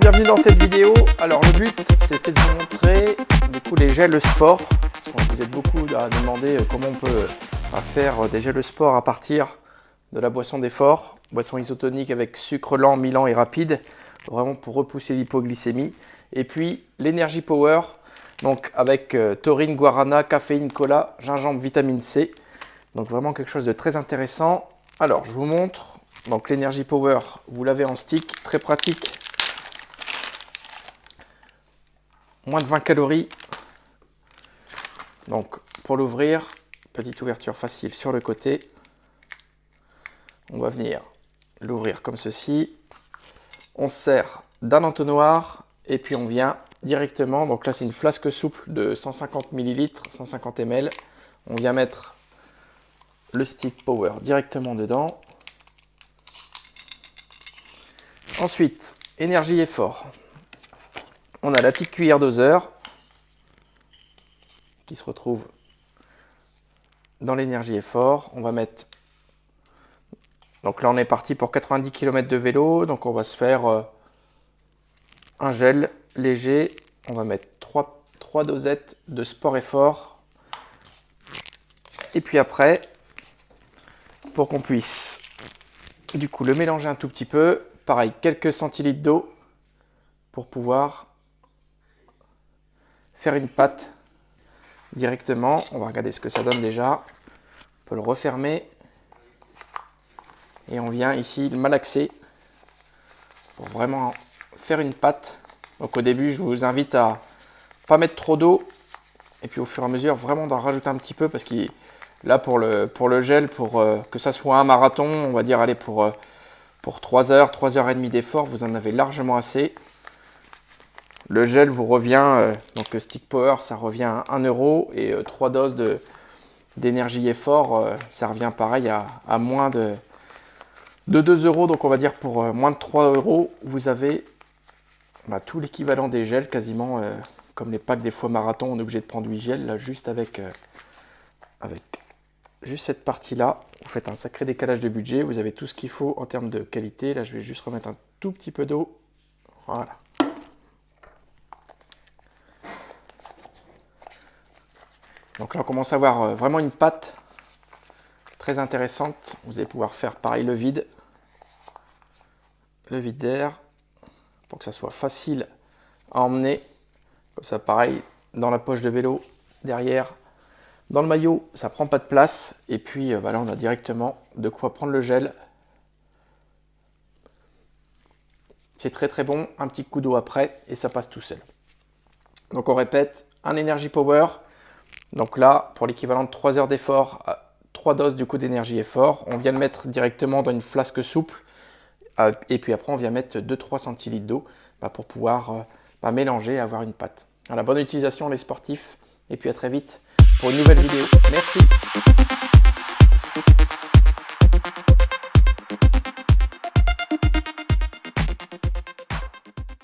bienvenue dans cette vidéo. Alors le but c'était de vous montrer du coup les gels sport. Parce que vous êtes beaucoup à demander comment on peut faire des gels sport à partir de la boisson d'effort, boisson isotonique avec sucre lent, mi-lent et rapide, vraiment pour repousser l'hypoglycémie. Et puis l'énergie power, donc avec taurine, guarana, caféine, cola, gingembre, vitamine C. Donc vraiment quelque chose de très intéressant. Alors je vous montre. Donc l'énergie power, vous l'avez en stick, très pratique. Moins de 20 calories. Donc pour l'ouvrir, petite ouverture facile sur le côté. On va venir l'ouvrir comme ceci. On se sert d'un entonnoir et puis on vient directement. Donc là c'est une flasque souple de 150 ml, 150 ml. On vient mettre le stick power directement dedans. Ensuite, énergie effort. On a la petite cuillère doseur qui se retrouve dans l'énergie effort. On va mettre, donc là on est parti pour 90 km de vélo, donc on va se faire un gel léger. On va mettre 3 dosettes de sport effort. Et puis après, pour qu'on puisse du coup le mélanger un tout petit peu, pareil, quelques centilitres d'eau pour pouvoir faire une pâte directement. On va regarder ce que ça donne déjà. On peut le refermer et on vient ici le malaxer pour vraiment faire une pâte. Donc au début, je vous invite à pas mettre trop d'eau et puis au fur et à mesure vraiment d'en rajouter un petit peu parce que là pour le gel, pour que ça soit un marathon, on va dire allez pour 3 heures, 3 heures et demie d'effort, vous en avez largement assez. Le gel vous revient, donc le stick power, ça revient à 1 € et 3 doses d'énergie effort, ça revient pareil à moins de 2 €. Donc on va dire pour moins de 3 €, vous avez tout l'équivalent des gels quasiment, comme les packs des fois marathon, on est obligé de prendre 8 gels, là juste avec juste cette partie-là, vous faites un sacré décalage de budget, vous avez tout ce qu'il faut en termes de qualité. Là, je vais juste remettre un tout petit peu d'eau. Voilà. Donc là, on commence à avoir vraiment une pâte très intéressante. Vous allez pouvoir faire pareil le vide d'air, pour que ça soit facile à emmener. Comme ça, pareil, dans la poche de vélo, derrière. Dans le maillot, ça prend pas de place. Et puis là, on a directement de quoi prendre le gel. C'est très très bon. Un petit coup d'eau après et ça passe tout seul. Donc on répète, un Energy Power. Donc là, pour l'équivalent de 3 heures d'effort, 3 doses du coup d'énergie effort. On vient le mettre directement dans une flasque souple. Et puis après, on vient mettre 2-3 centilitres d'eau pour pouvoir mélanger et avoir une pâte. Voilà, bonne utilisation les sportifs. Et puis à très vite pour une nouvelle vidéo. Merci.